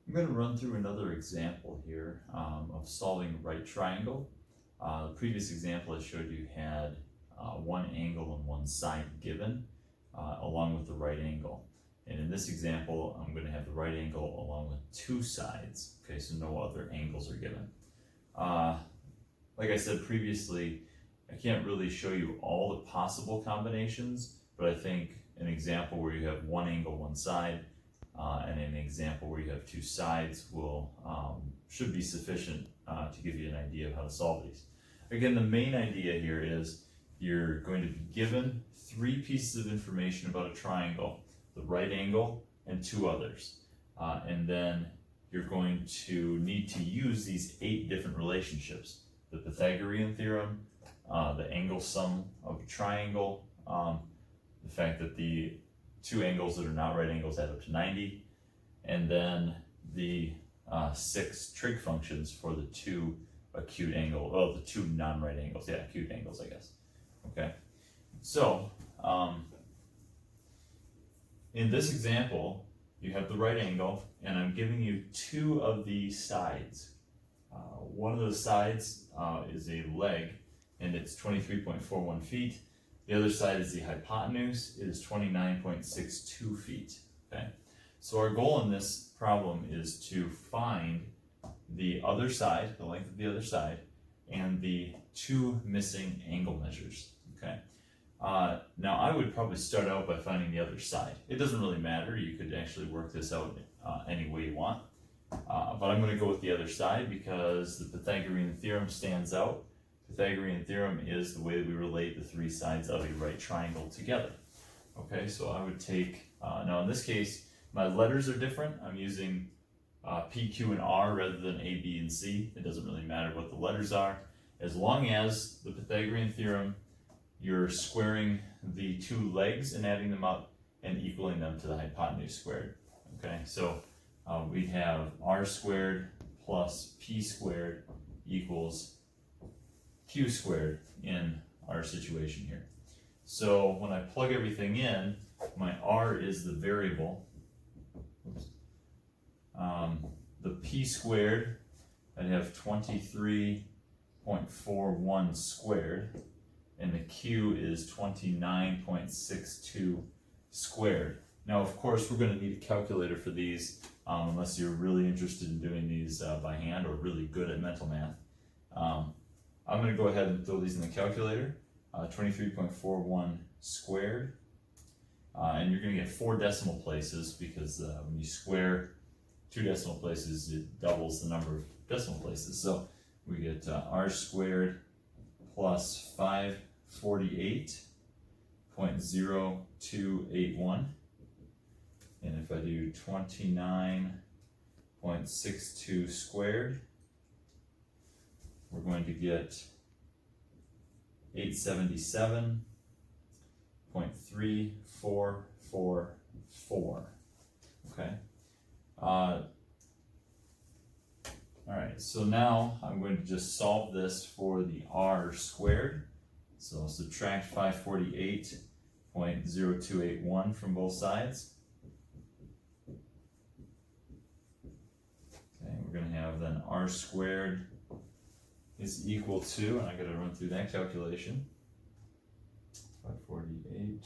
I'm going to run through another example here of solving a right triangle. The previous example I showed you had one angle and one side given along with the right angle. And in this example, I'm going to have the right angle along with two sides. Okay, so no other angles are given. Like I said previously, I can't really show you all the possible combinations, but I think an example where you have one angle, one side, and an example where you have two sides should be sufficient to give you an idea of how to solve these. Again, the main idea here is you're going to be given three pieces of information about a triangle, the right angle and two others. And then you're going to need to use these 8 different relationships: the Pythagorean Theorem, the angle sum of a triangle, the fact that the two angles that are not right angles add up to 90, and then the 6 trig functions for the two acute angle, the two non-right angles, acute angles, I guess. Okay, so in this example, you have the right angle, and I'm giving you 2 of the sides. One of the sides is a leg, and it's 23.41 feet. The other side is the hypotenuse, it is 29.62 feet. Okay, so our goal in this problem is to find the other side, the length of the other side, and the 2 missing angle measures. Okay, now I would probably start out by finding the other side. It doesn't really matter, you could actually work this out any way you want, but I'm going to go with the other side because the Pythagorean theorem stands out. Pythagorean theorem is the way that we relate the 3 sides of a right triangle together. Okay, so I would take, now in this case, my letters are different. I'm using P, Q, and R rather than A, B, and C. It doesn't really matter what the letters are. As long as the Pythagorean theorem, you're squaring the 2 legs and adding them up and equaling them to the hypotenuse squared. Okay, so we have R squared plus P squared equals Q squared in our situation here. So when I plug everything in, my R is the variable. The P squared, I have 23.41 squared, and the Q is 29.62 squared. Now, of course, we're going to need a calculator for these, unless you're really interested in doing these by hand or really good at mental math. I'm going to go ahead and throw these in the calculator. 23.41 squared, and you're going to get 4 decimal places because when you square 2 decimal places, it doubles the number of decimal places. So we get R squared plus 548.0281, and if I do 29.62 squared, we're going to get 877.3444. Okay. All right, so now I'm going to just solve this for the R squared. So I'll subtract 548.0281 from both sides. Okay, we're going to have then R squared is equal to, and I got to run through that calculation, 548.02,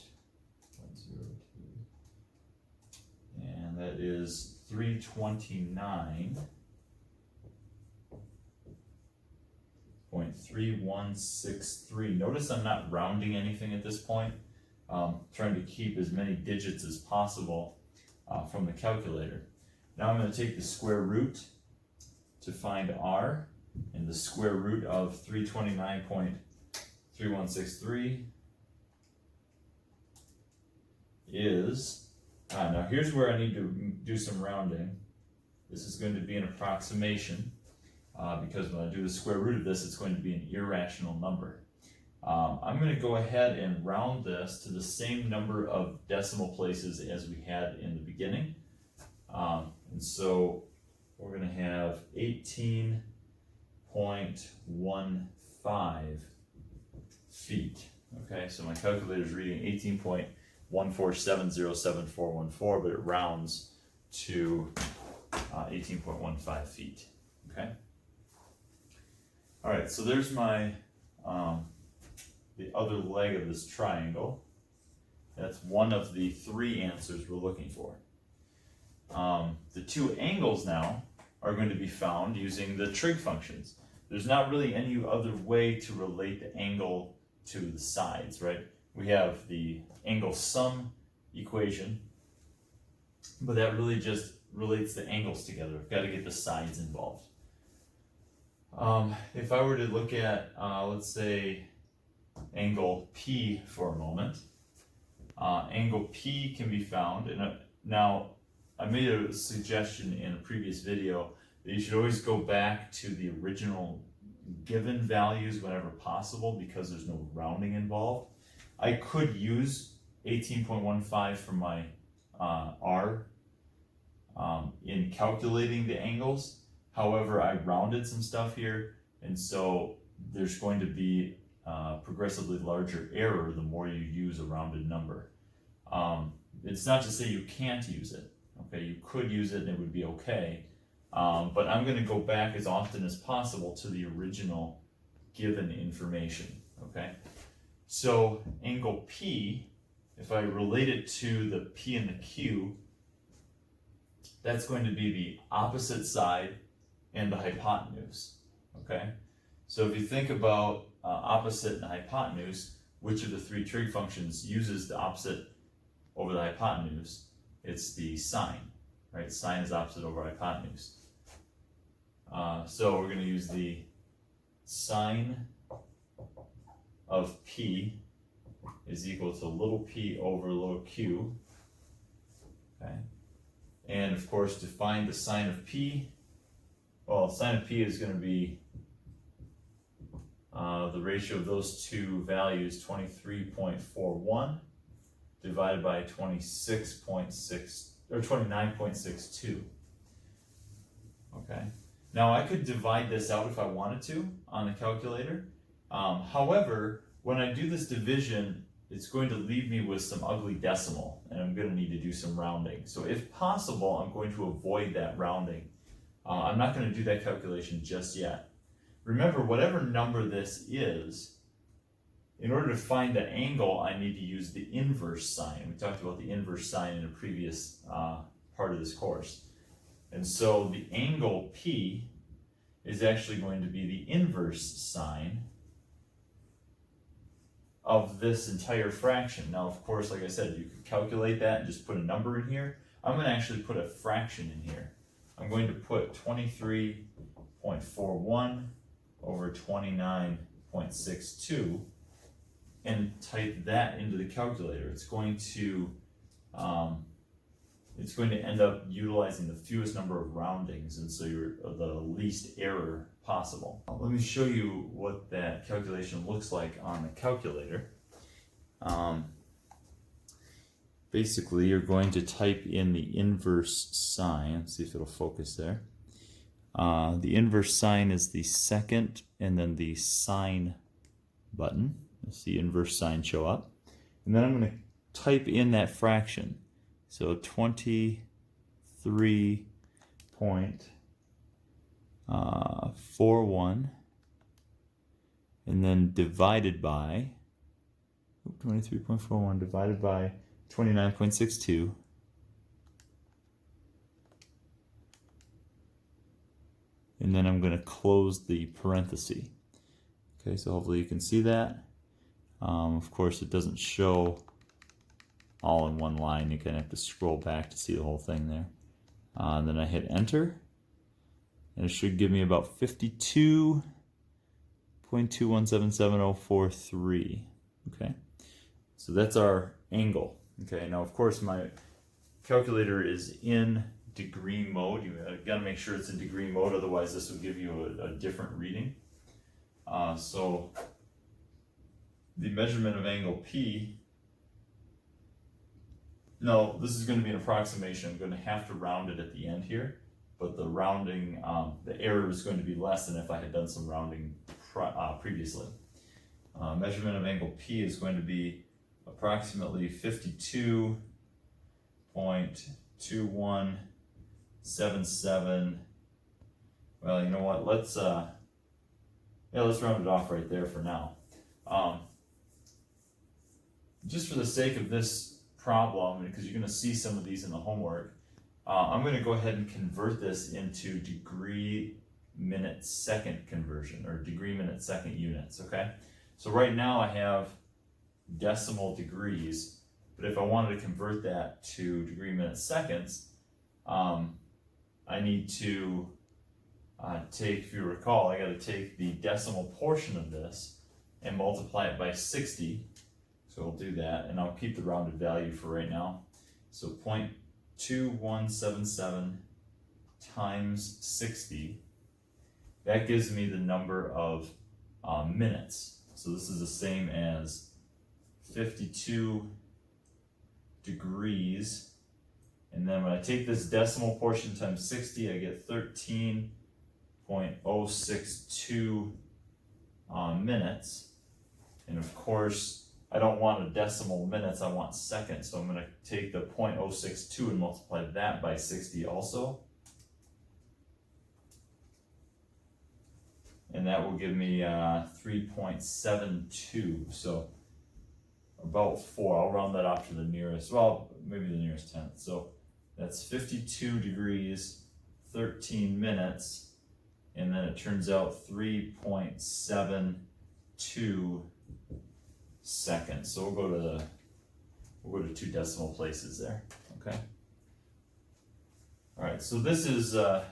and that is 329.3163. Notice I'm not rounding anything at this point. Trying to keep as many digits as possible from the calculator. Now I'm going to take the square root to find R, and the square root of 329.3163 is, now here's where I need to do some rounding. This is going to be an approximation because when I do the square root of this, it's going to be an irrational number. I'm going to go ahead and round this to the same number of decimal places as we had in the beginning. And so we're going to have 18.15 feet. Okay, so my calculator is reading 18.14707414, but it rounds to 18.15 feet, okay? All right, so there's my, the other leg of this triangle. That's one of the three answers we're looking for. The two angles now are going to be found using the trig functions. There's not really any other way to relate the angle to the sides, right? We have the angle sum equation, but that really just relates the angles together. I've got to get the sides involved. If I were to look at, let's say, angle P for a moment, angle P can be found, and now I made a suggestion in a previous video that you should always go back to the original given values whenever possible because there's no rounding involved. I could use 18.15 for my R in calculating the angles. However, I rounded some stuff here, and so there's going to be progressively larger error the more you use a rounded number. It's not to say you can't use it. Okay, you could use it and it would be okay, but I'm going to go back as often as possible to the original given information. Okay, so angle P, if I relate it to the P and the Q, that's going to be the opposite side and the hypotenuse. Okay, so if you think about opposite and hypotenuse, which of the three trig functions uses the opposite over the hypotenuse? It's the sine, right? Sine is opposite over hypotenuse. So we're going to use the sine of P is equal to little p over little q. Okay, and of course to find the sine of P, well, sine of P is going to be the ratio of those two values, 23.41 divided by 26.6 or 29.62. Okay. Now I could divide this out if I wanted to on the calculator. However, when I do this division, it's going to leave me with some ugly decimal, and I'm going to need to do some rounding. So if possible, I'm going to avoid that rounding. I'm not going to do that calculation just yet. Remember, whatever number this is, in order to find the angle, I need to use the inverse sine. We talked about the inverse sine in a previous part of this course. And so the angle P is actually going to be the inverse sine of this entire fraction. Now, of course, like I said, you could calculate that and just put a number in here. I'm going to actually put a fraction in here. I'm going to put 23.41 over 29.62 and type that into the calculator. It's going to end up utilizing the fewest number of roundings, and so you're the least error possible. Let me show you what that calculation looks like on the calculator. Basically, you're going to type in the inverse sine. Let's see if it'll focus there. The inverse sine is the second, and then the sine button. You'll see inverse sine show up. And then I'm going to type in that fraction. So 23.41 and then divided by 23.41 divided by 29.62. And then I'm going to close the parenthesis. Okay, so hopefully you can see that. Of course, it doesn't show all in one line. You kind of have to scroll back to see the whole thing there. And then I hit enter, and it should give me about 52.2177043. Okay, so that's our angle. Okay, now of course my calculator is in degree mode. You got to make sure it's in degree mode, otherwise this will give you a different reading. So the measurement of angle P, no, this is going to be an approximation. I'm going to have to round it at the end here, but the rounding, the error is going to be less than if I had done some rounding previously. Measurement of angle P is going to be approximately 52.2177043. 0.77. Well, you know what? Let's round it off right there for now. Just for the sake of this problem, because you're going to see some of these in the homework, I'm going to go ahead and convert this into degree minute second conversion, or degree minute second units. Okay, so right now I have decimal degrees, but if I wanted to convert that to degree minute seconds, I need to take, if you recall, I got to take the decimal portion of this and multiply it by 60. So I'll do that, and I'll keep the rounded value for right now. So 0.2177 times 60. That gives me the number of minutes. So this is the same as 52 degrees. And then when I take this decimal portion times 60, I get 13.062 minutes. And of course, I don't want a decimal minutes, I want seconds. So I'm going to take the 0.062 and multiply that by 60 also. And that will give me 3.72. So about 4. I'll round that off to the nearest, well, maybe the nearest tenth. So that's 52 degrees, 13 minutes, and then it turns out 3.72 seconds. So we'll go to 2 decimal places there. Okay. All right. So this is a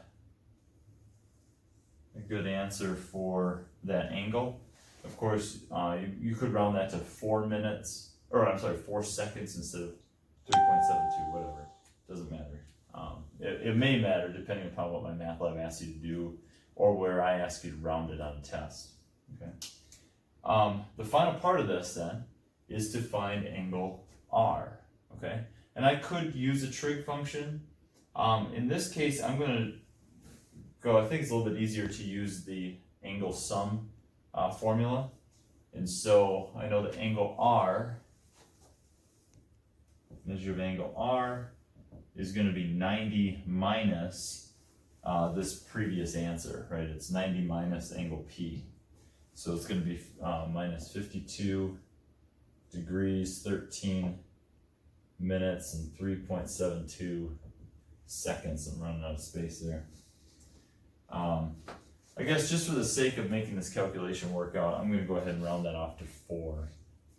good answer for that angle. Of course, you could round that to 4 minutes, or I'm sorry, 4 seconds instead of 3.72. Whatever. Doesn't matter. It may matter depending upon what my math lab asks you to do, or where I ask you to round it on a test. Okay. The final part of this then is to find angle R, okay? And I could use a trig function. In this case, I'm going to go, I think it's a little bit easier to use the angle sum formula. And so I know the angle R, measure of angle R, is going to be 90 minus this previous answer, right? It's 90 minus angle P. So it's going to be minus 52 degrees, 13 minutes, and 3.72 seconds. I'm running out of space there. I guess just for the sake of making this calculation work out, I'm going to go ahead and round that off to 4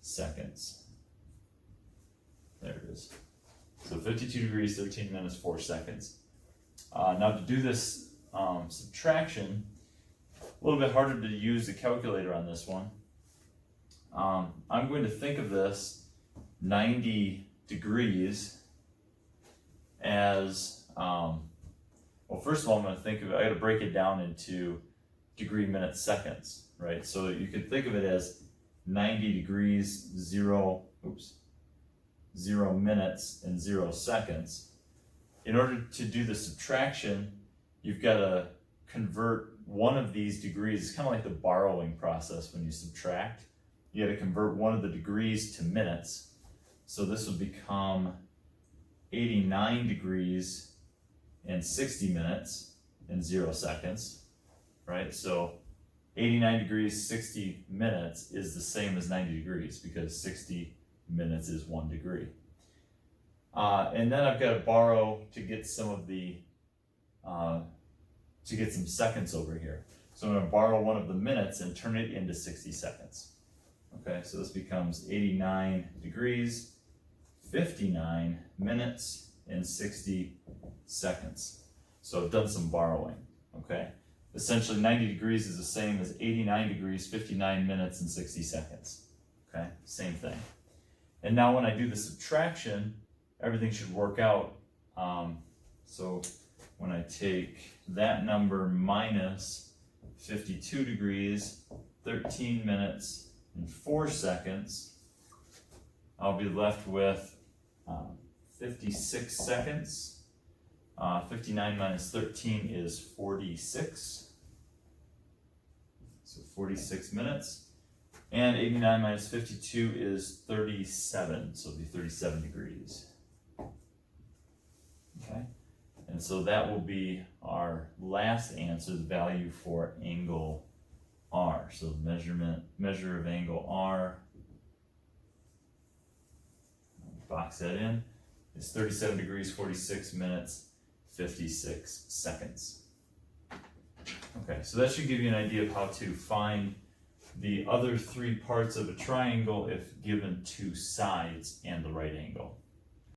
seconds. There it is. So 52 degrees, 13 minutes, 4 seconds. Now to do this subtraction, a little bit harder to use the calculator on this one. I'm going to think of this 90 degrees as, well, first of all, I'm going to think of it, I got to break it down into degree minutes seconds, right? So you could think of it as 90 degrees, 0 minutes, and 0 seconds. In order to do the subtraction, you've got to convert one of these degrees. It's kind of like the borrowing process when you subtract. You got to convert one of the degrees to minutes. So this would become 89 degrees and 60 minutes and 0 seconds, right? So 89 degrees, 60 minutes is the same as 90 degrees because 60 minutes is 1 degree. And then I've got to borrow to get some of the, to get some seconds over here. So I'm going to borrow one of the minutes and turn it into 60 seconds. Okay, so this becomes 89 degrees, 59 minutes, and 60 seconds. So I've done some borrowing, okay? Essentially 90 degrees is the same as 89 degrees, 59 minutes, and 60 seconds, okay? Same thing. And now when I do the subtraction, everything should work out. So when I take that number minus 52 degrees, 13 minutes, and 4 seconds, I'll be left with 56 seconds. 59 minus 13 is 46. So 46 minutes. And 89 minus 52 is 37. So it'll be 37 degrees. Okay. And so that will be our last answer, the value for angle R. So measure of angle R, box that in, is 37 degrees, 46 minutes, 56 seconds. Okay, so that should give you an idea of how to find the other three parts of a triangle if given two sides and the right angle.